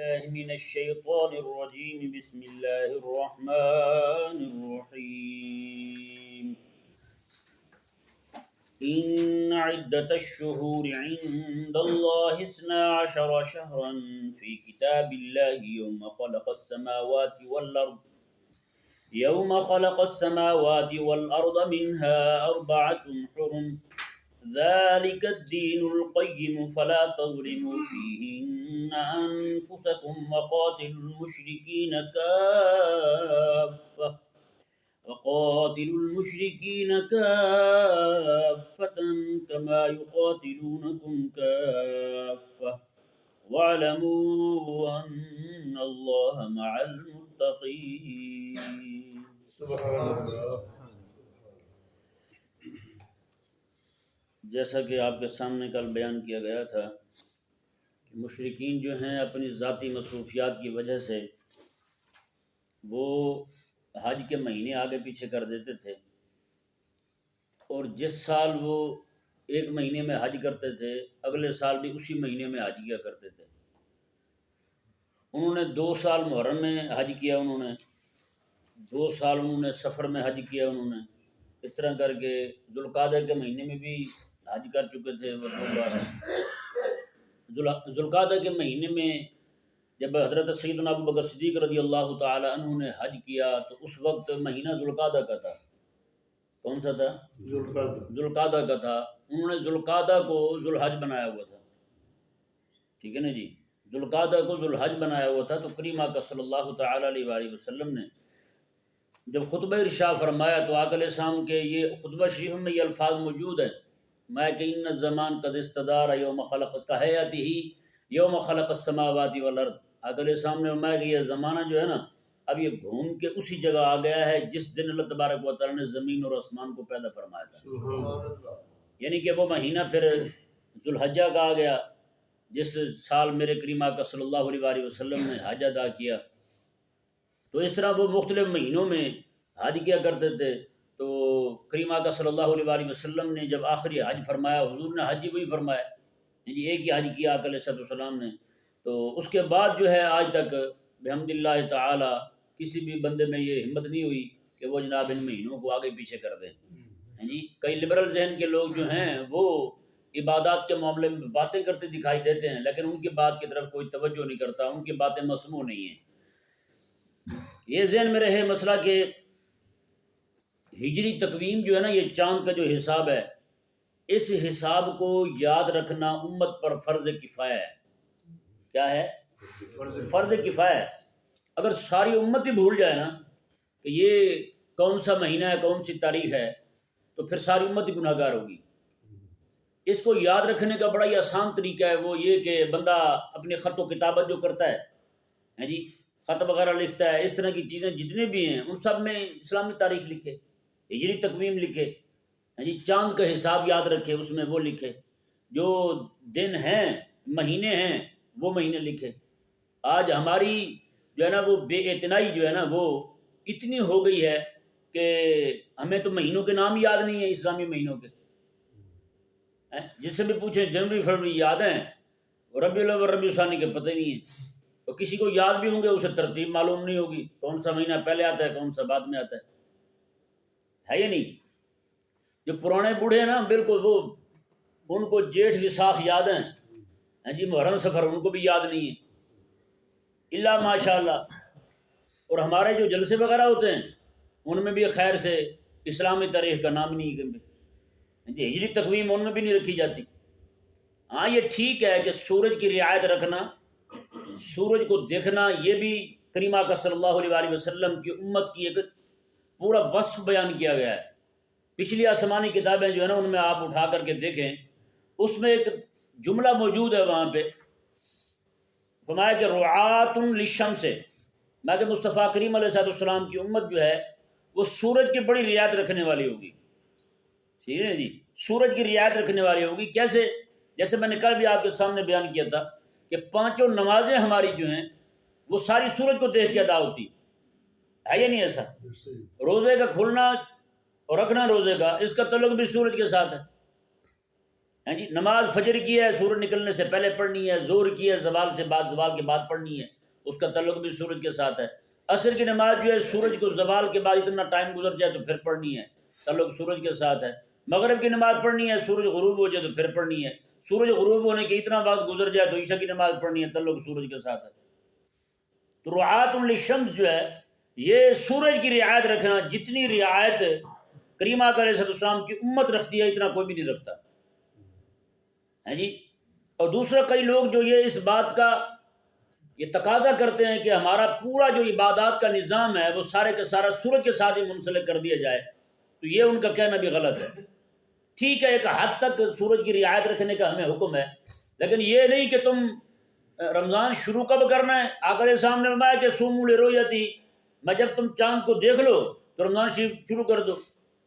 بالله من الشيطان الرجيم بسم الله الرحمن الرحيم إن عدة الشهور عند الله 12 شهرا في كتاب الله يوم خلق السماوات والأرض منها 4 حرم ذلك الدين القيم فلا تظلموا فيهن أنفسكم وقاتلوا المشركين كافة كما يقاتلونكم كافة واعلموا أن الله مع المتقين. سبحان اللہ. جیسا کہ آپ کے سامنے کل بیان کیا گیا تھا کہ مشرکین جو ہیں اپنی ذاتی مصروفیات کی وجہ سے وہ حج کے مہینے آگے پیچھے کر دیتے تھے، اور جس سال وہ 1 مہینے میں حج کرتے تھے اگلے سال بھی اسی مہینے میں حج کیا کرتے تھے. انہوں نے 2 سال محرم میں حج کیا، انہوں نے 2 سال انہوں نے سفر میں حج کیا، انہوں نے اس طرح کر کے ذوالقعدہ کے مہینے میں بھی حج کر چکے تھے وہ 2 بار. ذوالقعدہ کے مہینے میں جب حضرت سیدنا ابوبکر صدیق رضی اللہ تعالی عنہ نے حج کیا تو اس وقت مہینہ ذوالقعدہ کا تھا. کون سا تھا؟ ذوالقعدہ کا تھا. انہوں نے ذوالقعدہ کو ذوالحج بنایا ہوا تھا. ٹھیک ہے نا جی، ذوالقعدہ کو ذوالحج بنایا ہوا تھا. تو کریم آقا صلی اللہ تعالی علیہ وآلہ وسلم نے جب خطبہ ارشاد فرمایا تو آقا علیہ السلام کے یہ خطبہ شریف میں یہ الفاظ موجود ہیں، میں کہ ان الزمان قد استدار یوم خلق کہیاتہ یوم خلق السماوات والارض. آقا علیہ السلام نے فرمایا کہ یہ زمانہ جو ہے نا اب یہ گھوم کے اسی جگہ آ گیا ہے جس دن اللہ تبارک و تعالیٰ نے زمین اور آسمان کو پیدا فرمایا تھا. یعنی کہ وہ مہینہ پھر ذوالحجہ کا آ گیا جس سال میرے کریم آقا صلی اللہ علیہ وآلہ وسلم نے حج ادا کیا. تو اس طرح وہ مختلف مہینوں میں حج کیا کرتے تھے. تو کریم آقا صلی اللہ علیہ وآلہ وسلم نے جب آخری حج فرمایا، حضور نے حج وہی فرمایا، یعنی ایک ہی حج کیا آقا علیہ السلام نے. تو اس کے بعد جو ہے آج تک بحمد اللہ تعالی کسی بھی بندے میں یہ ہمت نہیں ہوئی کہ وہ جناب ان مہینوں کو آگے پیچھے کر دیں. جی کئی لبرل ذہن کے لوگ جو ہیں وہ عبادات کے معاملے میں باتیں کرتے دکھائی دیتے ہیں، لیکن ان کی بات کی طرف کوئی توجہ نہیں کرتا، ان کی باتیں مسموع نہیں ہیں. یہ ذہن میں رہے مسئلہ کہ ہجری تقویم جو ہے نا، یہ چاند کا جو حساب ہے، اس حساب کو یاد رکھنا امت پر فرض کفایہ ہے. کیا ہے؟ فرض کفایہ ہے. اگر ساری امت ہی بھول جائے نا کہ یہ کون سا مہینہ ہے، کون سی تاریخ ہے، تو پھر ساری امت ہی گناہ گار ہوگی. اس کو یاد رکھنے کا بڑا ہی آسان طریقہ ہے، وہ یہ کہ بندہ اپنے خط و کتابت جو کرتا ہے جی، خط وغیرہ لکھتا ہے، اس طرح کی چیزیں جتنے بھی ہیں ان سب میں اسلامی تاریخ لکھے، ہجری تقویم لکھے جی، چاند کا حساب یاد رکھے، اس میں وہ لکھے، جو دن ہیں مہینے ہیں وہ مہینے لکھے. آج ہماری جو ہے نا وہ بے اعتنائی جو ہے نا وہ اتنی ہو گئی ہے کہ ہمیں تو مہینوں کے نام یاد نہیں ہیں اسلامی مہینوں کے. جس سے بھی پوچھیں جنوری فروری یاد ہیں، ربیع الاول ربیع ثانی کے پتہ ہی نہیں ہے. تو کسی کو یاد بھی ہوں گے اسے ترتیب معلوم نہیں ہوگی، کون سا مہینہ پہلے آتا ہے کون سا بعد میں آتا ہے یا نہیں. جو پرانے بوڑھے ہیں نا بالکل وہ ان کو جیٹھ وساخ یاد ہیں جی، محرم سفر ان کو بھی یاد نہیں ہے الا ماشاء اللہ. اور ہمارے جو جلسے وغیرہ ہوتے ہیں ان میں بھی خیر سے اسلامی تاریخ کا نام نہیں ہے، ہجری تقویم ان میں بھی نہیں رکھی جاتی. ہاں یہ ٹھیک ہے کہ سورج کی رعایت رکھنا، سورج کو دیکھنا، یہ بھی کریم آقا صلی اللہ علیہ وآلہ وسلم کی امت کی ایک پورا وصف بیان کیا گیا ہے. پچھلی آسمانی کتابیں جو ہے نا ان میں آپ اٹھا کر کے دیکھیں، اس میں ایک جملہ موجود ہے، وہاں پہ فرمایا کہ رعاۃ للشمس، میں کہ مصطفیٰ کریم علیہ السلام کی امت جو ہے وہ سورج کی بڑی رعایت رکھنے والی ہوگی. ٹھیک ہے جی، سورج کی رعایت رکھنے والی ہوگی. کیسے؟ جیسے میں نے کل بھی آپ کے سامنے بیان کیا تھا کہ 5 نمازیں ہماری جو ہیں وہ ساری سورج کو دیکھ کے ادا ہوتی ہے یا نہیں ایسا؟ روزے کا کھلنا اور رکھنا روزے کا، اس کا تعلق بھی سورج کے ساتھ ہے. ہیں جی نماز فجر کی ہے سورج نکلنے سے پہلے پڑھنی ہے، ظہر کی ہے زوال سے بعد، زوال کے بعد پڑھنی ہے، اس کا تعلق بھی سورج کے ساتھ ہے۔ عصر کی نماز جو ہے سورج کو زوال کے بعد اتنا ٹائم گزر جائے تو پھر پڑھنی ہے، تعلق سورج کے ساتھ ہے۔ مغرب کی نماز پڑھنی ہے سورج غروب ہو جائے تو پھر پڑھنی ہے، سورج غروب ہونے کے اتنا وقت گزر جائے تو عشاء کی نماز پڑھنی ہے، تعلق سورج کے ساتھ ہے۔ تو رعایت للشمس جو ہے یہ سورج کی رعایت رکھنا، جتنی رعایت کریمہ علیہ السلام کی امت رکھتی ہے اتنا کوئی بھی نہیں رکھتا ہے جی۔ اور دوسرا کئی لوگ جو یہ اس بات کا یہ تقاضا کرتے ہیں کہ ہمارا پورا جو عبادات کا نظام ہے وہ سارے کا سارا سورج کے ساتھ ہی منسلک کر دیا جائے، تو یہ ان کا کہنا بھی غلط ہے۔ ٹھیک ہے ایک حد تک سورج کی رعایت رکھنے کا ہمیں حکم ہے، لیکن یہ نہیں کہ تم رمضان شروع کب کرنا ہے، آقا علیہ السلام نے فرمایا کہ سوموا لرؤیتہ، میں جب تم چاند کو دیکھ لو تو رمضان شروع کر دو،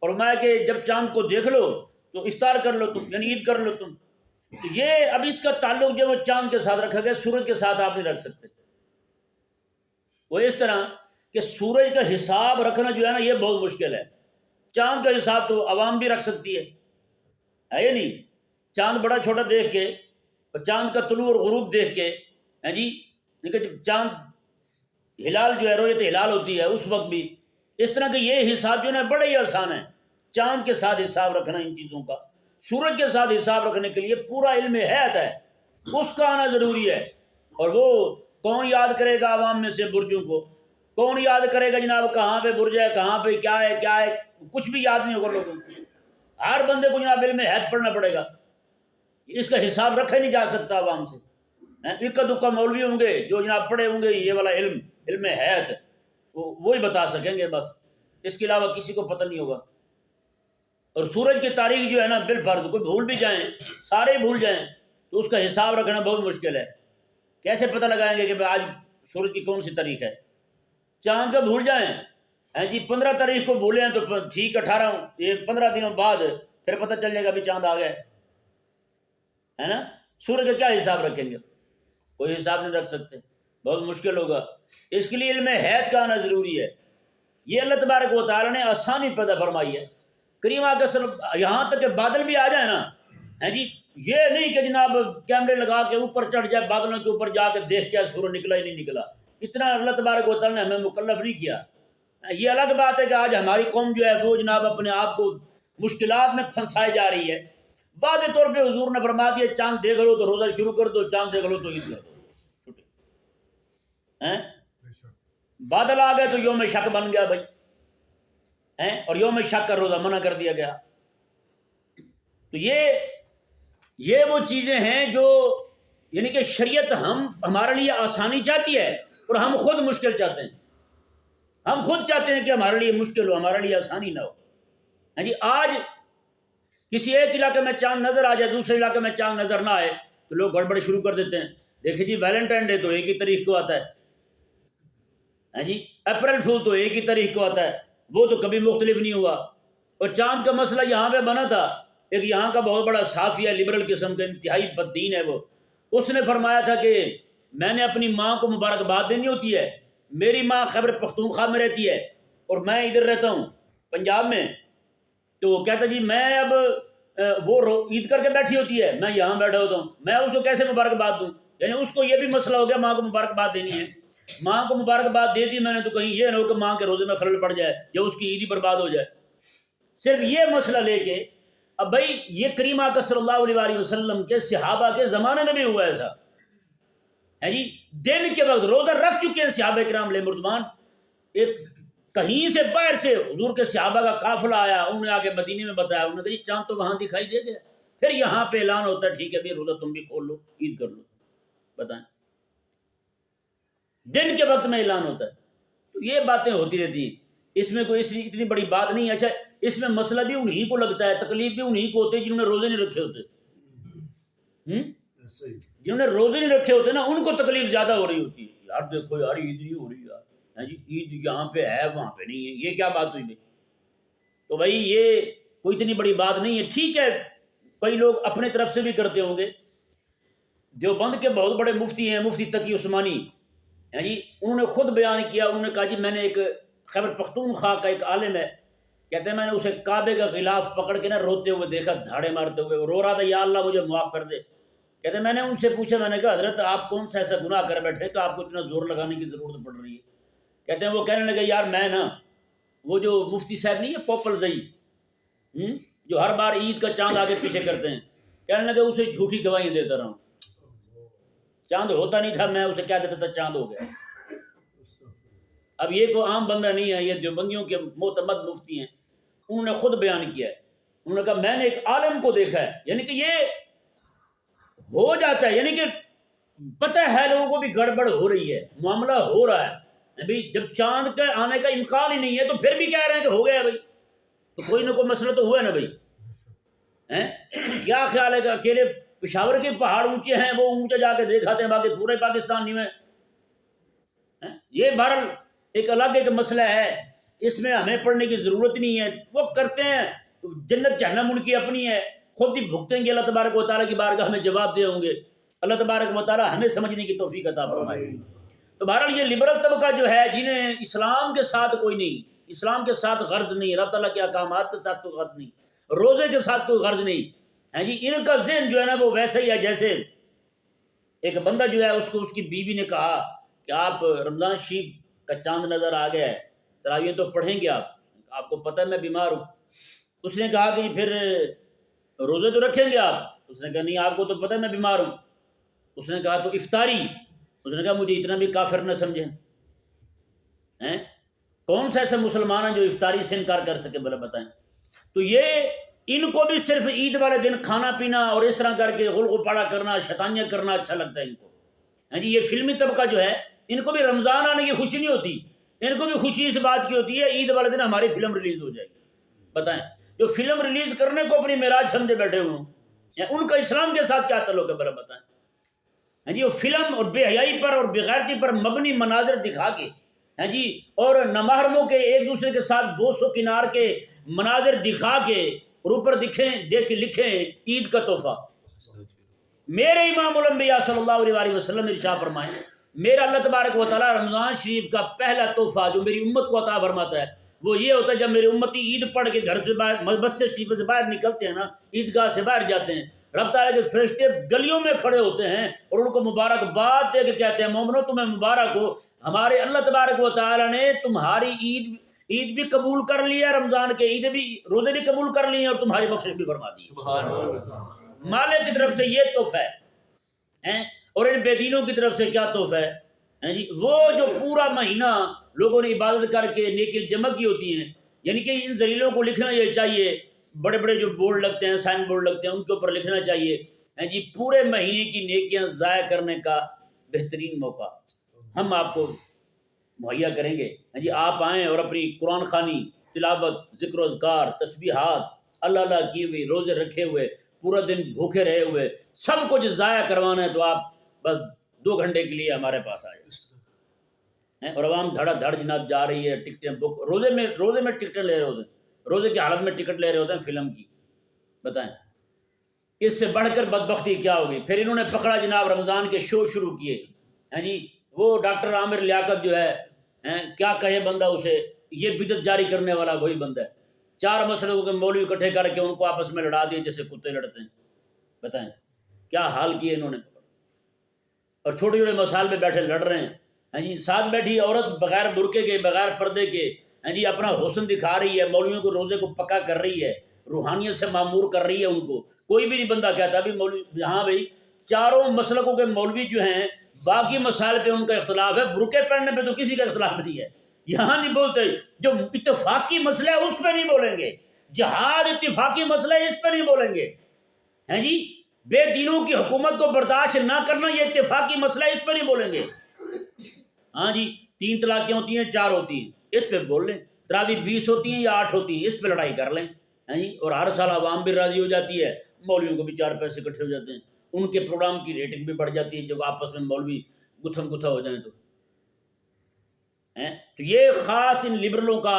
اور فرمایا کہ جب چاند کو دیکھ لو تو افطار کر لو تم، یعنی عید کر لو تم۔ تو یہ اب اس کا تعلق جو وہ چاند کے ساتھ رکھا گیا، سورج کے ساتھ آپ نہیں رکھ سکتے۔ وہ اس طرح کہ سورج کا حساب رکھنا جو ہے نا یہ بہت مشکل ہے، چاند کا حساب تو عوام بھی رکھ سکتی ہے یا نہیں؟ چاند بڑا چھوٹا دیکھ کے اور چاند کا طلوع اور غروب دیکھ کے ہیں جی، جب چاند ہلال جو ہے رویت ہلال ہوتی ہے اس وقت بھی اس طرح کہ یہ حساب جو ہے نا بڑا ہی آسان ہے، چاند کے ساتھ حساب رکھنا ان چیزوں کا۔ سورج کے ساتھ حساب رکھنے کے لیے پورا علم حیات ہے، اس کا آنا ضروری ہے، اور وہ کون یاد کرے گا عوام میں سے برجوں کو؟ کون یاد کرے گا جناب کہاں پہ برج ہے، کہاں پہ کیا ہے؟ کچھ بھی یاد نہیں ہوگا لوگوں کو، ہر بندے کو جناب علم حیات پڑھنا پڑے گا، اس کا حساب رکھا ہی نہیں جا سکتا عوام سے۔ اکا دکا مولوی ہوں گے جو جناب پڑھے ہوں گے یہ والا علم حیات وہی بتا سکیں گے، بس اس کے علاوہ کسی کو پتہ نہیں ہوگا۔ اور سورج کی تاریخ جو ہے نا بالفرض کوئی بھول بھی جائیں، سارے ہی بھول جائیں تو اس کا حساب رکھنا بہت مشکل ہے۔ کیسے پتہ لگائیں گے کہ آج سورج کی کون سی تاریخ ہے؟ چاند کا بھول جائیں ہیں جی، 15 تاریخ کو بھولے ہیں تو ٹھیک 18 یہ 15 دنوں بعد پھر پتہ چل جائے گا بھی چاند آ گیا ہے نا۔ سورج کا کیا حساب رکھیں گے؟ کوئی حساب نہیں رکھ سکتے، بہت مشکل ہوگا۔ اس کے لیے علم حیات کا آنا ضروری ہے۔ یہ اللہ تبارک و تعالیٰ نے آسانی پیدا فرمائی ہے۔ کریمہ کا صرف یہاں تک کہ بادل بھی آ جائے نا ہیں جی، یہ نہیں کہ جناب کیمرے لگا کے اوپر چڑھ جائے بادلوں کے اوپر جا کے دیکھ کے سورج نکلا ہی نہیں نکلا، اتنا اللہ تبارک و تعالیٰ نے ہمیں مکلف نہیں کیا۔ یہ الگ بات ہے کہ آج ہماری قوم جو ہے وہ جناب اپنے آپ کو مشکلات میں پھنسائے جا رہی ہے۔ واضح طور پہ حضور نے فرما دیا چاند دیکھ لو تو روزہ شروع کر دو، چاند دیکھ لو تو عید کر دو، بادل آ گئے تو یوم شک بن گیا بھائی، اور یوم شک کا روزہ منع کر دیا گیا۔ تو یہ وہ چیزیں ہیں جو یعنی کہ شریعت ہمارے لیے آسانی چاہتی ہے اور ہم خود مشکل چاہتے ہیں، ہم خود چاہتے ہیں کہ ہمارے لیے مشکل ہو، ہمارے لیے آسانی نہ ہو۔ ہاں جی، آج کسی ایک علاقے میں چاند نظر آ جائے دوسرے علاقے میں چاند نظر نہ آئے تو لوگ گڑبڑ شروع کر دیتے ہیں۔ دیکھیں جی ویلنٹائن ڈے تو ایک ہی تاریخ کو آتا ہے، ہاں جی اپریل فول تو ایک ہی تاریخ کو آتا ہے، وہ تو کبھی مختلف نہیں ہوا۔ اور چاند کا مسئلہ یہاں پہ بنا تھا، ایک یہاں کا بہت بڑا صحافی ہے لبرل قسم کا انتہائی بددین ہے وہ، اس نے فرمایا تھا کہ میں نے اپنی ماں کو مبارکباد دینی ہوتی ہے، میری ماں خیبر پختونخوا میں رہتی ہے اور میں ادھر رہتا ہوں پنجاب میں، تو وہ کہتا جی میں اب وہ عید کر کے بیٹھی ہوتی ہے، میں یہاں بیٹھا ہوتا ہوں، میں اس کو کیسے مبارکباد دوں؟ یعنی اس کو یہ بھی مسئلہ ہو گیا ماں کو مبارکباد دینی ہے، ماں کو مبارکباد دے دی میں نے تو کہیں یہ نہ ہو کہ ماں کے روزے میں خلل پڑ جائے یا اس کی عید ہی برباد ہو جائے۔ صرف یہ مسئلہ لے کے اب بھائی یہ کریمہ کا صلی اللہ علیہ وسلم کے صحابہ کے زمانے میں بھی ہوا ایسا ہے جی، دن کے وقت روزہ رکھ چکے ہیں صحابہ کرام علیہ رضوان، ایک کہیں سے باہر سے حضور کے صحابہ کا قافلہ آیا، انہوں نے آ کے مدینے میں بتایا، انہوں نے کہا جی چاند تو وہاں دکھائی دے گیا، پھر یہاں پہ اعلان ہوتا ہے ٹھیک ہے بھی روزہ تم بھی کھول لو عید کر لو، بتائیں دن کے وقت میں اعلان ہوتا ہے۔ تو یہ باتیں ہوتی رہتی ہیں، اس میں کوئی اتنی بڑی بات نہیں ہے۔ اچھا اس میں مسئلہ بھی انہی کو لگتا ہے، تکلیف بھی انہی کو ہوتی ہے جنہوں نے روزے نہیں رکھے ہوتے، جنہوں نے روزے نہیں رکھے ہوتے نا ان کو تکلیف زیادہ ہو رہی ہوتی ہے، یار دیکھو یار عید نہیں ہو رہی یار، جی عید یہاں پہ ہے وہاں پہ نہیں ہے، یہ کیا بات ہوئی بھائی؟ تو بھائی یہ کوئی اتنی بڑی بات نہیں ہے۔ ٹھیک ہے کئی لوگ اپنے طرف سے بھی کرتے ہوں گے، دیوبند کے بہت بڑے مفتی ہیں مفتی تقی عثمانی ہیں جی، انہوں نے خود بیان کیا، انہوں نے کہا جی میں نے ایک خیبر پختونخوا کا ایک عالم ہے کہتے ہیں میں نے اسے کعبے کا غلاف پکڑ کے نا روتے ہوئے دیکھا، دھاڑے مارتے ہوئے، وہ رو رہا تھا یا اللہ مجھے معاف کر دے۔ کہتے ہیں میں نے ان سے پوچھا، میں نے کہا حضرت آپ کون سا ایسا گناہ کر بیٹھے کہ آپ کو اتنا زور لگانے کی ضرورت پڑ رہی ہے؟ کہتے ہیں وہ کہنے لگے یار میں نا وہ جو مفتی صاحب نہیں ہے پوپل زئی، جو ہر بار عید کا چاند آگے پیچھے کرتے ہیں، کہنے لگے اسے جھوٹی گواہیاں دیتا رہا ہوں، چاند ہوتا نہیں تھا، میں اسے کیا دیتا تھا چاند ہو گیا۔ اب یہ کوئی عام بندہ نہیں ہے، یہ دیوبندیوں کے معتمد مفتی ہیں، انہوں نے خود بیان کیا ہے، انہوں نے کہا میں نے ایک عالم کو دیکھا ہے، یعنی کہ یہ ہو جاتا ہے، یعنی کہ پتہ ہے لوگوں کو بھی گڑبڑ ہو رہی ہے، معاملہ ہو رہا ہے ابھی، جب چاند کے آنے کا امکان ہی نہیں ہے تو پھر بھی کہہ رہے ہیں کہ ہو گیا بھائی، تو کوئی نہ کوئی مسئلہ تو ہوا ہے نا بھائی۔ کیا خیال ہے کہ اکیلے پشاور کے پہاڑ اونچے ہیں وہ اونچے جا کے دیکھاتے ہیں، باقی پورے پاکستان نہیں ہے؟ یہ بہرحال ایک الگ ایک مسئلہ ہے، اس میں ہمیں پڑھنے کی ضرورت نہیں ہے، وہ کرتے ہیں، جنت جہنم ان کی اپنی ہے، خود ہی بھگتیں گے، اللہ تبارک و تعالیٰ کی بارگاہ میں جواب دے ہوں گے، اللہ تبارک و تعالیٰ ہمیں سمجھنے کی توفیق عطا فرمائے۔ تو بہرحال یہ لبرل طبقہ جو ہے جنہیں اسلام کے ساتھ کوئی نہیں، اسلام کے ساتھ غرض نہیں، رب تعالیٰ کے احکامات کے ساتھ کوئی غرض نہیں، روزے کے ساتھ کوئی غرض نہیں ہے جی، ان کا ذہن جو ہے نا وہ ویسا ہی ہے جیسے ایک بندہ جو ہے اس کو اس کی بیوی نے کہا کہ آپ رمضان شریف کا چاند نظر آ گیا ہے، تراویح تو پڑھیں گے آپ کو پتہ ہے میں بیمار ہوں۔ اس نے کہا کہ پھر روزے تو رکھیں گے آپ؟ اس نے کہا نہیں آپ کو تو پتہ ہے میں بیمار ہوں۔ اس نے کہا تو افطاری؟ اس نے کہا مجھے اتنا بھی کافر نہ سمجھیں، کون سا ایسا مسلمان ہے جو افطاری سے انکار کر سکے، بھلا بتائیں۔ تو یہ ان کو بھی صرف عید والے دن کھانا پینا اور اس طرح کر کے غلغ پاڑا کرنا، شیطانیاں کرنا اچھا لگتا ہے ان کو، جی یہ فلمی طبقہ جو ہے ان کو بھی رمضان آنے کی خوشی نہیں ہوتی، ان کو بھی خوشی اس بات کی ہوتی ہے عید والے دن ہماری فلم ریلیز ہو جائے گی۔ بتائیں جو فلم ریلیز کرنے کو اپنی معراج سمجھے بیٹھے ہوئے ہیں، ان کا اسلام کے ساتھ کیا تعلق ہے، بھلا بتائیں۔ جی وہ فلم اور بے حیائی پر اور بغیرتی پر مبنی مناظر دکھا کے جی، اور نامحرموں کے ایک دوسرے کے ساتھ 200 کنار کے مناظر دکھا کے اور اوپر لکھیں عید کا تحفہ۔ میرے امام الانبیاء صلی اللہ علیہ وسلم ارشاد فرمائیں میرا اللہ تبارک و تعالیٰ رمضان شریف کا پہلا تحفہ جو میری امت کو عطا فرماتا ہے وہ یہ ہوتا ہے جب میری امتی عید پڑھ کے گھر سے باہر مسجد شریف سے باہر نکلتے ہیں نا، عیدگاہ سے باہر جاتے ہیں، رب تعالیٰ کے فرشتے گلیوں میں کھڑے ہوتے ہیں اور ان کو مبارکباد دے کے کہتے ہیں مومنو تمہیں مبارک ہو، ہمارے اللہ تبارک و تعالیٰ نے تمہاری عید بھی قبول کر لیا، رمضان کے روزے بھی قبول کر لیے اور تمہاری بخشش بھی فرما دی۔ مالک کی طرف سے یہ تحفہ ہے، اور ان بے دینوں کی طرف سے کیا تحفہ ہے جی، وہ جو پورا مہینہ لوگوں نے عبادت کر کے نیکی جمع کی ہوتی ہیں، یعنی کہ ان ذلیلوں کو لکھنا یہ چاہیے، بڑے بڑے جو بورڈ لگتے ہیں، سائن بورڈ لگتے ہیں، ان کے اوپر لکھنا چاہیے جی پورے مہینے کی نیکیاں ضائع کرنے کا بہترین موقع ہم آپ کو مہیا کریں گے جی، آپ آئیں اور اپنی قرآن خوانی، تلاوت، ذکر و اذکار، تسبیحات، اللہ اللہ کیے ہوئے، روزے رکھے ہوئے، پورا دن بھوکے رہے ہوئے، سب کچھ ضائع کروانا ہے تو آپ بس 2 گھنٹے کے لیے ہمارے پاس آ جائیں۔ اور عوام دھڑا دھڑ جناب جا رہی ہے، ٹکٹیں بک، روزے میں ٹکٹیں لے رہے ہوتے ہیں، روزے کی حالت میں ٹکٹ لے رہے ہوتے ہیں فلم کی، بتائیں اس سے بڑھ کر بدبختی کیا ہوگی۔ پھر انہوں نے پکڑا جناب رمضان کے شو شروع کیے جی، وہ ڈاکٹر عامر لیاقت جو ہے کیا کہے بندہ اسے، یہ بدعت جاری کرنے والا وہی بندہ ہے، 4 مسئلوں کے مولوی اکٹھے کر کے ان کو آپس میں لڑا دیے جیسے کتے لڑتے ہیں، بتائیں کیا حال کیے انہوں نے، اور چھوٹے چھوٹے مسائل پہ بیٹھے لڑ رہے ہیں جی، ساتھ بیٹھی عورت بغیر برقعے کے، بغیر پردے کے جی اپنا حسن دکھا رہی ہے، مولویوں کو روزے کو پکا کر رہی ہے، روحانیت سے معمور کر رہی ہے ان کو، کوئی بھی نہیں بندہ کہتا بھی مولوی، ہاں بھائی 4 مسلکوں کے مولوی جو ہیں باقی مسائل پہ ان کا اختلاف ہے، برقعے پہننے پہ تو کسی کا اختلاف نہیں ہے، یہاں نہیں بولتے، جو اتفاقی مسئلہ ہے اس پہ نہیں بولیں گے، جہاد اتفاقی مسئلہ ہے اس پہ نہیں بولیں گے ہیں جی، بے دینوں کی حکومت کو برداشت نہ کرنا یہ اتفاقی مسئلہ ہے اس پہ نہیں بولیں گے، ہاں جی 3 طلاقیں ہوتی ہیں 4 ہوتی ہیں اس پہ بول لیں، تراویح 20 ہوتی ہیں یا 8 ہوتی ہیں اس پہ لڑائی کر لیں جی، اور ہر سال عوام بھی راضی ہو جاتی ہے، مولویوں کو بھی 4 پیسے اکٹھے ہو جاتے ہیں، ان کے پروگرام کی ریٹنگ بھی بڑھ جاتی ہے جب آپس میں مولوی گتھم گتھا ہو جائیں تو یہ خاص ان لبرلوں کا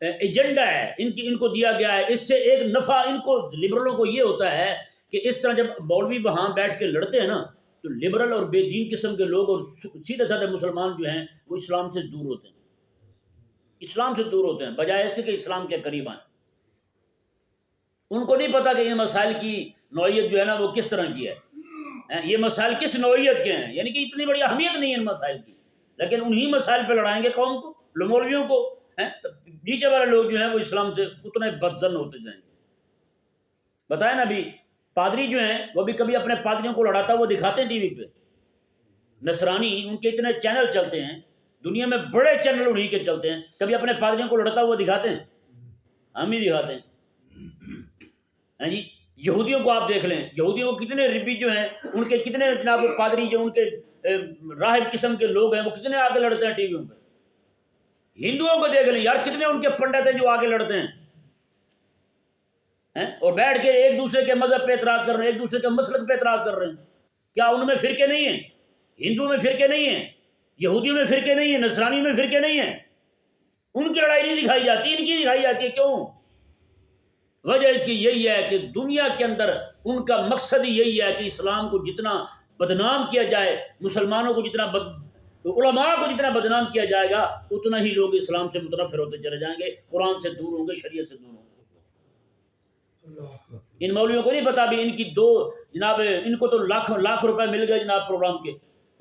ایجنڈا ہے، ان کو دیا گیا ہے، اس سے ایک نفع ان کو لبرلوں کو یہ ہوتا ہے کہ اس طرح جب مولوی وہاں بیٹھ کے لڑتے ہیں نا تو لبرل اور بے دین قسم کے لوگ اور سیدھے سادھے مسلمان جو ہیں وہ اسلام سے دور ہوتے ہیں، اسلام سے دور ہوتے ہیں بجائے اس کے کہ اسلام کے قریب آئیں. ان کو نہیں پتا کہ یہ مسائل کی نوعیت جو ہے نا وہ کس طرح کی ہے. یہ مسائل کس نوعیت کے ہیں، یعنی کہ اتنی بڑی اہمیت نہیں ہے ان مسائل کی، لیکن انہی مسائل پہ لڑائیں گے قوم کو، مولویوں کو. تو نیچے والے لوگ جو ہیں وہ اسلام سے اتنے بدظن ہوتے جائیں گے. بتائیں نا ابھی پادری جو ہیں وہ بھی کبھی اپنے پادریوں کو لڑاتا وہ دکھاتے ہیں ٹی وی پہ. نصرانی ان کے اتنے چینل چلتے ہیں دنیا میں، بڑے چینل انہی کے چلتے ہیں، کبھی اپنے پادریوں کو لڑتا وہ دکھاتے ہیں؟ ہم ہی دکھاتے ہیں. ہاں جی، یہودیوں کو آپ دیکھ لیں، یہودیوں کو کتنے ربی جو ہیں ان کے کتنے جناب پادری جو ان کے راہب قسم کے لوگ ہیں وہ کتنے آگے لڑتے ہیں ٹی ویوں پہ. ہندوؤں کو دیکھ لیں یار، کتنے ان کے پنڈت ہیں جو آگے لڑتے ہیں اور بیٹھ کے ایک دوسرے کے مذہب پہ اعتراض کر رہے ہیں، ایک دوسرے کے مسلک پہ اعتراض کر رہے ہیں. کیا ان میں فرقے نہیں ہیں؟ ہندوؤں میں فرقے نہیں ہیں، یہودیوں میں فرقے نہیں ہیں، نصرانیوں میں فرقے نہیں ہیں. ان کی لڑائی نہیں دکھائی جاتی، ان کی دکھائی جاتی ہے. کیوں؟ وجہ اس کی یہی ہے کہ دنیا کے اندر ان کا مقصد ہی یہی ہے کہ اسلام کو جتنا بدنام کیا جائے، مسلمانوں کو جتنا علماء کو جتنا بدنام کیا جائے گا اتنا ہی لوگ اسلام سے متنفر ہوتے چلے جائیں گے، قرآن سے دور ہوں گے، شریعت سے دور ہوں گے. ان مولویوں کو نہیں پتا بھی ان کی دو جناب، ان کو تو لاکھ روپے مل گئے جناب پروگرام کے،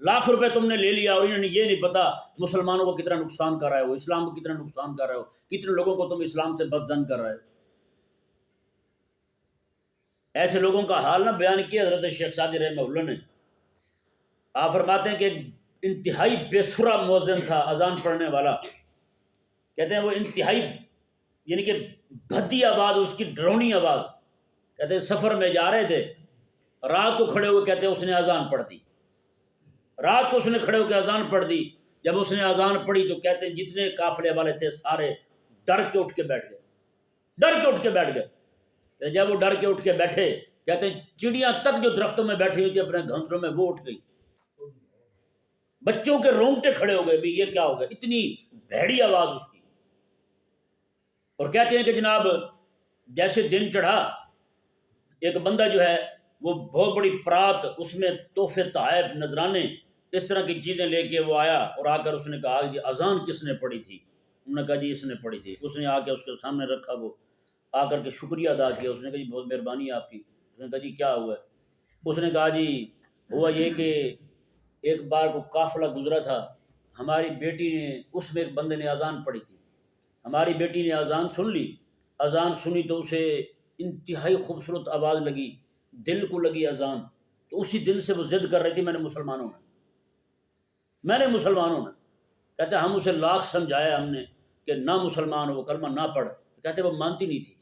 لاکھ روپے تم نے لے لیا اور انہوں نے یہ نہیں پتا مسلمانوں کو کتنا نقصان کر رہا ہے، وہ اسلام کو کتنا نقصان کر رہا ہے، کتنے لوگوں کو تم اسلام سے بدظن کر رہے ہو. ایسے لوگوں کا حال نہ بیان کیا حضرت شیخ سعدی رحمہ اللہ نے. آپ فرماتے ہیں کہ انتہائی بے سرا مؤذن تھا اذان پڑھنے والا. کہتے ہیں وہ انتہائی یعنی کہ بھدی آواز، اس کی ڈرونی آواز. کہتے ہیں سفر میں جا رہے تھے، رات کو کھڑے ہوئے کہتے ہیں اس نے اذان پڑھ دی، رات کو اس نے کھڑے ہو کے اذان پڑھ دی. جب اس نے اذان پڑھی تو کہتے ہیں جتنے قافلے والے تھے سارے ڈر کے اٹھ کے بیٹھ گئے. جب وہ ڈر کے اٹھ کے بیٹھے کہتے ہیں چڑیاں تک جو درختوں میں بیٹھی ہوئی تھی اپنے گھونسلوں میں وہ اٹھ گئی، بچوں کے رونگٹے کھڑے ہو گئے بھی یہ کیا ہو گیا، اتنی بھیڑی آواز اس کی. اور کہتے ہیں کہ جناب جیسے دن چڑھا ایک بندہ جو ہے وہ بہت بڑی پرات، اس میں تحفے تحائف نذرانے اس طرح کی چیزیں لے کے وہ آیا اور آ کر اس نے کہا کہ اذان کس نے پڑھی تھی؟ انہوں نے کہا جی اس نے پڑھی تھی. اس نے آ کے اس کے سامنے رکھا، وہ آ کر کے شکریہ ادا کیا. اس نے کہا جی بہت مہربانی ہے آپ کی. اس نے کہا جی کیا ہوا ہے؟ اس نے کہا جی ہوا یہ کہ ایک بار کو قافلہ گزرا تھا، ہماری بیٹی نے، اس میں ایک بندے نے اذان پڑھی تھی، ہماری بیٹی نے اذان سن لی، اذان سنی تو اسے انتہائی خوبصورت آواز لگی، دل کو لگی اذان، تو اسی دن سے وہ ضد کر رہی تھی میں نے مسلمانوں نے. کہتے ہیں ہم اسے لاکھ سمجھایا ہم نے کہ نہ مسلمان ہو، وہ کلمہ نہ پڑھ. کہتے ہیں وہ مانتی نہیں تھی.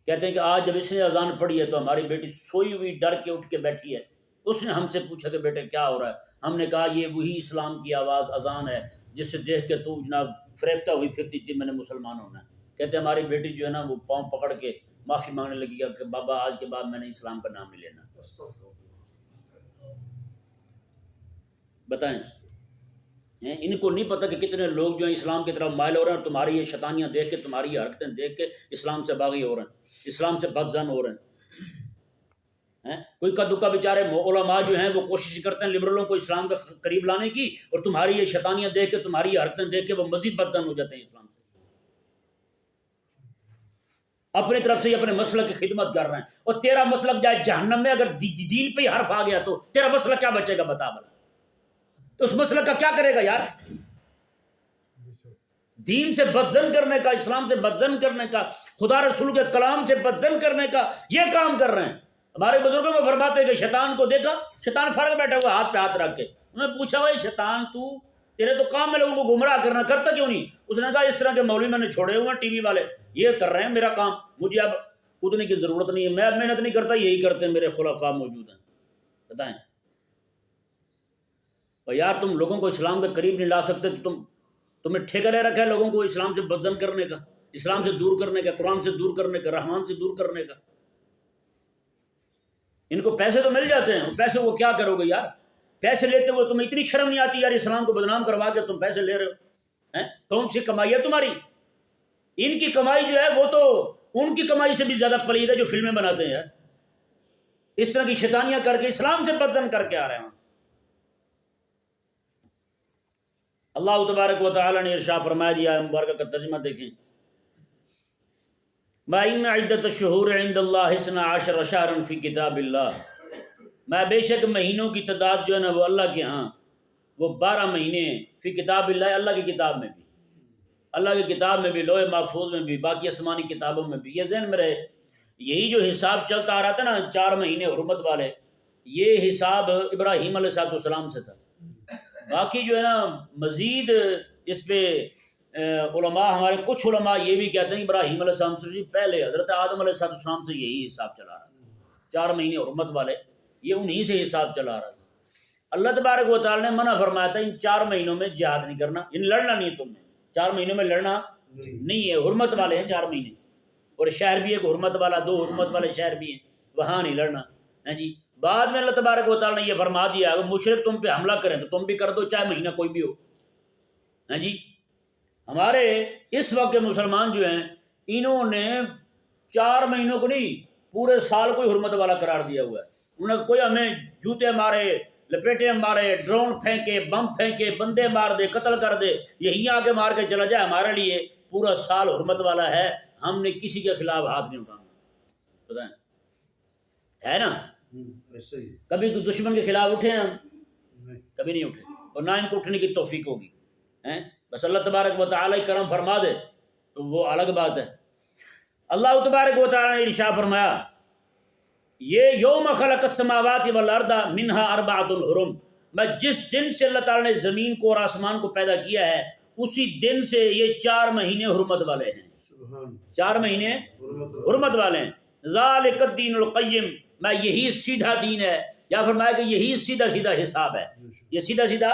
کہتے ہیں کہ آج جب اس نے اذان پڑھی ہے تو ہماری بیٹی سوئی ہوئی ڈر کے اٹھ کے بیٹھی ہے. اس نے ہم سے پوچھا کہ بیٹے کیا ہو رہا ہے؟ ہم نے کہا یہ وہی اسلام کی آواز اذان ہے جس سے دیکھ کے تو جناب فریفتہ ہوئی پھرتی تھی میں نے مسلمان ہونا ہے. کہتے ہیں ہماری بیٹی جو ہے نا وہ پاؤں پکڑ کے معافی مانگنے لگی کہ بابا آج کے بعد میں نے اسلام کا نام نہیں لینا. بتائیں ان کو نہیں پتہ کہ کتنے لوگ جو ہیں اسلام کی طرف مائل ہو رہے ہیں اور تمہاری یہ شیطانیاں دیکھ کے، تمہاری یہ حرکتیں دیکھ کے اسلام سے باغی ہو رہے ہیں، اسلام سے بدظن ہو رہے ہیں. کوئی کا دکا بیچارے علماء جو ہیں وہ کوشش کرتے ہیں لبرلوں کو اسلام کے قریب لانے کی، اور تمہاری یہ شیطانیاں دیکھ کے، تمہاری یہ حرکتیں دیکھ کے وہ مزید بدظن ہو جاتے ہیں اسلام سے. اپنی طرف سے ہی اپنے مسلک کی خدمت کر رہے ہیں، اور تیرا مسلک جائے جہنم میں اگر دین پہ ہی حرف آ گیا تو تیرا مسلک کیا بچے گا؟ بتا بلا تو اس مسلک کا کیا کرے گا یار؟ دین سے بدظن کرنے کا، اسلام سے بدظن کرنے کا، خدا رسول کے کلام سے بدظن کرنے کا یہ کام کر رہے ہیں. ہمارے بزرگوں میں فرماتے ہیں کہ شیطان کو دیکھا، شیطان فرق بیٹھا ہوا ہاتھ پہ ہاتھ رکھ کے. انہوں نے پوچھا بھائی شیطان تیرے تو کام میں لوگوں کو گمراہ کرنا، کرتا کیوں نہیں؟ اس نے کہا اس طرح کے مولوی میں نے چھوڑے ہوئے ہیں ٹی وی والے، یہ کر رہے ہیں میرا کام، مجھے اب کودنے کی ضرورت نہیں ہے، میں اب محنت نہیں کرتا، یہی کرتے ہیں، میرے خلفاء موجود ہیں. بتائیں اور یار تم لوگوں کو اسلام کے قریب نہیں لا سکتے تو تمہیں ٹھیکہ لے رکھا ہے لوگوں کو اسلام سے بدظن کرنے کا، اسلام سے دور کرنے کا، قرآن سے دور کرنے کا، رحمان سے دور کرنے کا. ان کو پیسے تو مل جاتے ہیں، پیسے وہ کیا کرو گے یار؟ پیسے لیتے ہوئے تمہیں اتنی شرم نہیں آتی یار اسلام کو بدنام کروا کے تم پیسے لے رہے ہو؟ کون سی کمائی ہے تمہاری؟ ان کی کمائی جو ہے وہ تو ان کی کمائی سے بھی زیادہ پلید ہے جو فلمیں بناتے ہیں یار، اس طرح کی شیطانیاں کر کے اسلام سے بدظن کر کے آ رہے ہیں. اللہ تبارک و تعالی نے ارشاد فرمایا، دیا مبارکہ کا ترجمہ دیکھیں، ما ان عدۃ الشہور عند اللہ 12 شہرا فی کتاب اللہ، میں بے شک مہینوں کی تعداد جو ہے نا وہ اللہ کے ہاں وہ 12 مہینے ہیں، فی کتاب اللہ، اللہ کی کتاب میں بھی، اللہ کی کتاب میں بھی، لوح محفوظ میں بھی، باقی آسمانی کتابوں میں بھی۔ یہ ذہن میں رہے، یہی جو حساب چلتا آ رہا تھا نا 4 مہینے حرمت والے، یہ حساب ابراہیم علیہ السلام سے تھا۔ باقی جو ہے نا مزید اس پہ علماء، ہمارے کچھ علماء یہ بھی کہتے ہیں ابراہیم علیہ السلام سے پہلے حضرت آدم علیہ السلام سے یہی حساب چلا رہا تھا، 4 مہینے حرمت والے یہ انہی سے حساب چلا رہا تھا۔ اللہ تبارک و تعالی نے منع فرمایا تھا ان 4 مہینوں میں جہاد نہیں کرنا، ان لڑنا نہیں ہے، تم نے 4 مہینوں میں لڑنا نہیں ہے، حرمت والے ہیں 4 مہینے، اور شہر بھی ایک حرمت والا، 2 حرمت والے شہر بھی ہیں، وہاں نہیں لڑنا ہے جی۔ بعد میں اللہ تبارک و تعالی نے یہ فرما دیا اگر مشرک تم پہ حملہ کریں تو تم بھی کر دو، چاہے مہینہ کوئی بھی ہو، ہے جی۔ ہمارے اس وقت کے مسلمان جو ہیں انہوں نے 4 مہینوں کو نہیں پورے سال کوئی حرمت والا قرار دیا ہوا ہے، انہوں نے کوئی ہمیں جوتے مارے، لپیٹے مارے، ڈرون پھینکے، بم پھینکے، بندے مار دے، قتل کر دے، یہیں آ کے مار کے چلا جائے، ہمارے لیے پورا سال حرمت والا ہے، ہم نے کسی کے خلاف ہاتھ نہیں اٹھانا، بتائیں ہے نا؟ ایسا ہی کبھی دشمن کے خلاف اٹھے ہم؟ کبھی نہیں اٹھے، اور نہ ان کو اٹھنے کی توفیق ہوگی، بس اللہ تبارک و تعالی کرم فرما دے تو وہ الگ بات ہے۔ اللہ تبارک و تعالی نے ارشاد فرمایا یہ یوم خلق السماوات والارض منہا 4 حرم، میں جس دن سے اللہ تعالی نے زمین کو اور آسمان کو پیدا کیا ہے اسی دن سے یہ 4 مہینے حرمت والے ہیں، 4 مہینے حرمت والے ہیں۔ ذالک الدین القیم، میں یہی سیدھا دین ہے، یا فرمایا کہ یہی سیدھا سیدھا حساب ہے، یہ سیدھا سیدھا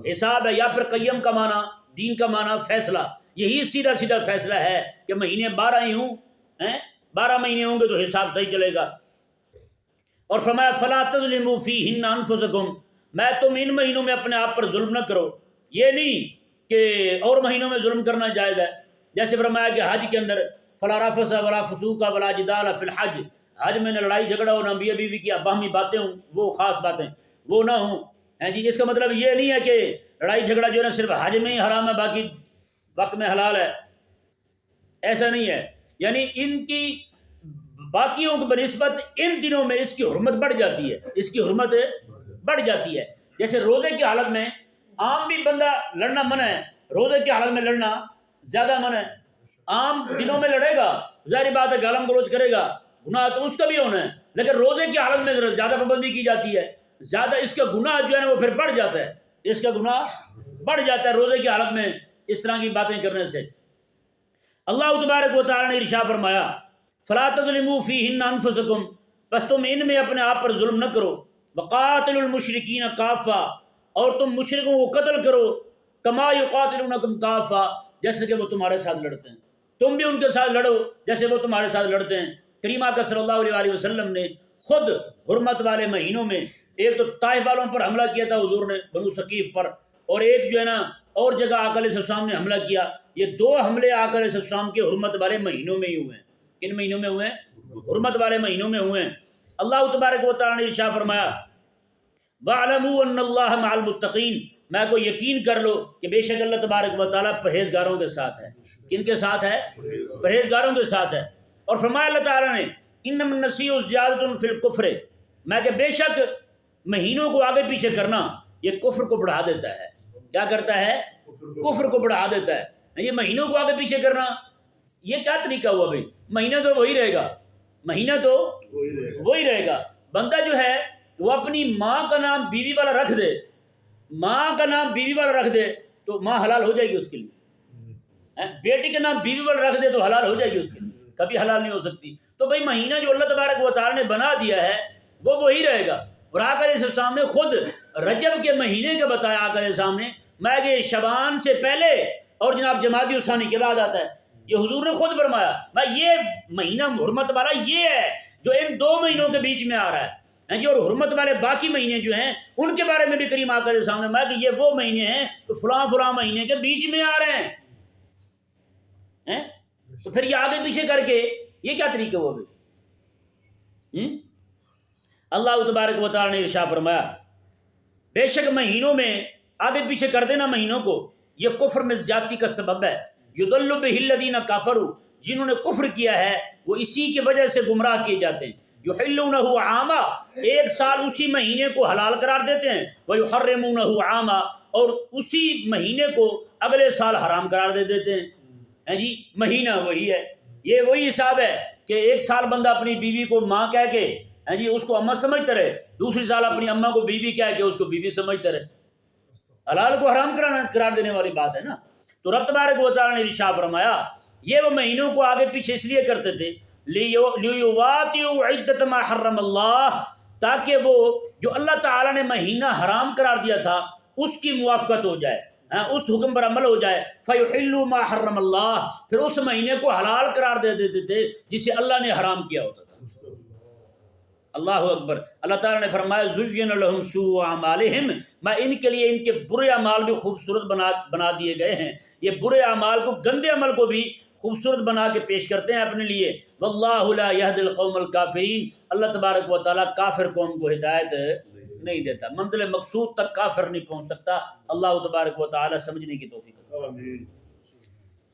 حساب ہے، یا پھر قیم کا معنی، دین کا معنی فیصلہ، یہی سیدھا سیدھا فیصلہ ہے کہ مہینے 12 ہی ہوں، 12 مہینے ہوں گے تو حساب صحیح چلے گا۔ اور فرمایا فلا تظلموا فیہن انفسکم، میں تم ان مہینوں میں اپنے آپ پر ظلم نہ کرو، یہ نہیں کہ اور مہینوں میں ظلم کرنا جائز ہے، جیسے فرمایا کہ حج کے اندر فلا رفث ولا فسوق ولا جدال فی الحج، حج میں نہ لڑائی جھگڑا ہو، نہ میاں بیوی کی باہمی باتیں ہوں، وہ خاص باتیں وہ نہ ہوں، ہیں جی۔ اس کا مطلب یہ نہیں ہے کہ لڑائی جھگڑا جو ہے نا صرف حج میں ہی حرام ہے باقی وقت میں حلال ہے، ایسا نہیں ہے، یعنی ان کی باقیوں کی بنسبت ان دنوں میں اس کی حرمت بڑھ جاتی ہے، اس کی حرمت بڑھ جاتی ہے۔ جیسے روزے کی حالت میں عام بھی بندہ لڑنا منع ہے، روزے کی حالت میں لڑنا زیادہ منع ہے، عام دنوں میں لڑے گا ظاہری بات ہے گالم گلوچ کرے گا، گناہ تو اس کا بھی ہونا ہے، لیکن روزے کی حالت میں زیادہ پابندی کی جاتی ہے، زیادہ اس کا گناہ جو ہے نا وہ پھر بڑھ جاتا ہے، اس کا گناہ بڑھ جاتا ہے روزے کی حالت میں اس طرح کی باتیں کرنے سے۔ اللہ تبارک و تعالی نے ارشاد فرمایا فلا تظلموا فیہن انفسکم، بس تم ان میں اپنے آپ پر ظلم نہ کرو، وقاتلوا المشرکین کافہ، اور تم مشرکوں کو قتل کرو، کما یقاتلونکم کافہ، جیسے کہ وہ تمہارے ساتھ لڑتے ہیں، تم بھی ان کے ساتھ لڑو جیسے وہ تمہارے ساتھ لڑتے ہیں۔ کریم آقا صلی اللہ علیہ وسلم نے خود حرمت والے مہینوں میں ایک تو طائف والوں پر حملہ کیا تھا حضور نے، بنو ثقیف پر، اور ایک جو ہے نا اور جگہ آقا علیہ السلام نے حملہ کیا، یہ 2 حملے آقا علیہ السلام کے حرمت والے مہینوں میں ہی ہوئے ہیں۔ کن مہینوں میں ہوئے ہیں؟ حرمت والے مہینوں میں ہوئے ہیں۔ اللہ تبارک و تعالی نے ارشاد فرمایا وَاعْلَمُوا أَنَّ اللَّهَ مَعَ الْمُتَّقِينَ، میں کو یقین کر لو کہ بے شک اللہ تبارک و تعالی پرہیزگاروں کے ساتھ ہے۔ کن کے ساتھ ہے؟ پرہیزگاروں کے ساتھ ہے۔ اور فرمایا اللہ تعالی نے انما النسیء زیادۃ فی الکفر، میں کہ بے شک مہینوں کو آگے پیچھے کرنا یہ کفر کو بڑھا دیتا ہے۔ کیا کرتا ہے؟ کفر کو بڑھا دیتا ہے۔ یہ مہینوں کو آگے پیچھے کرنا یہ کیا طریقہ ہوا بھائی؟ مہینہ تو وہی رہے گا، مہینہ تو وہی رہے گا۔ بندہ جو ہے وہ اپنی ماں کا نام بیوی والا رکھ دے، ماں کا نام بیوی والا رکھ دے تو ماں حلال ہو جائے گی اس کے لیے، بیٹی کا نام بیوی والا رکھ دے تو حلال ہو جائے گی اس کے لیے، کبھی حلال نہیں ہو سکتی۔ تو بھائی مہینہ جو اللہ تبارک و تعالی نے بنا دیا ہے وہ وہی رہے گا۔ اور آقا علیہ السلام نے خود رجب کے مہینے کا بتایا، آقا علیہ السلام نے میں کہ شعبان سے پہلے اور جناب جمادی الثانی کے بعد آتا ہے، یہ حضور نے خود فرمایا میں یہ مہینہ حرمت والا یہ ہے جو ان 2 مہینوں کے بیچ میں آ رہا ہے، اور حرمت والے باقی مہینے جو ہیں ان کے بارے میں بھی کریم آقا علیہ السلام نے فرمایا کہ یہ وہ مہینے ہیں تو فلاں فلاں مہینے کے بیچ میں آ رہے ہیں۔ تو پھر یہ آگے پیچھے کر کے یہ کیا طریقہ ہوا بھائی؟ اللہ تبارک و تعالی نے ارشاد فرمایا بے شک مہینوں میں آگے پیچھے کر دینا مہینوں کو، یہ کفر میں زیادتی کا سبب ہے۔ یضل بہ الذین کفروا، جنہوں نے کفر کیا ہے وہ اسی کی وجہ سے گمراہ کیے جاتے ہیں۔ یحلونہ عاما، ایک سال اسی مہینے کو حلال قرار دیتے ہیں، ویحرمونہ عاما، اور اسی مہینے کو اگلے سال حرام قرار دے دیتے ہیں جی، مہینہ وہی ہے۔ یہ وہی حساب ہے کہ ایک سال بندہ اپنی بیوی کو ماں کہہ کے جی اس کو اماں سمجھتا رہے، دوسری سال اپنی اماں کو بیوی کہہ کے اس کو بیوی سمجھتا رہے، حلال کو حرام قرار دینے والی بات ہے نا۔ تو رب تبارک و تعالیٰ نے ارشاد فرمایا یہ وہ مہینوں کو آگے پیچھے اس لیے کرتے تھے لیواتئوا عدۃ ما حرم اللہ، تاکہ وہ جو اللہ تعالیٰ نے مہینہ حرام قرار دیا تھا اس کی موافقت ہو جائے، اس حکم پر عمل ہو جائے۔ فیحلوا ما حرم اللہ، پھر اس مہینے کو حلال قرار دے دیتے تھے جسے اللہ نے حرام کیا ہوتا تھا۔ اللہ اکبر۔ اللہ تعالیٰ نے فرمایا زین لہم سوء اعمالہم، میں ان کے لیے ان کے برے اعمال بھی خوبصورت بنا دیے گئے ہیں، یہ برے اعمال کو، گندے عمل کو بھی خوبصورت بنا کے پیش کرتے ہیں اپنے لیے۔ واللہ لا یہدی القوم الکافرین، اللہ تبارک و تعالیٰ کافر قوم کو ہدایت نہیں دیتا، منزل مقصود تک کافر نہیں پہنچ سکتا۔ اللہ تبارک و تعالیٰ سمجھنے کی توفیق۔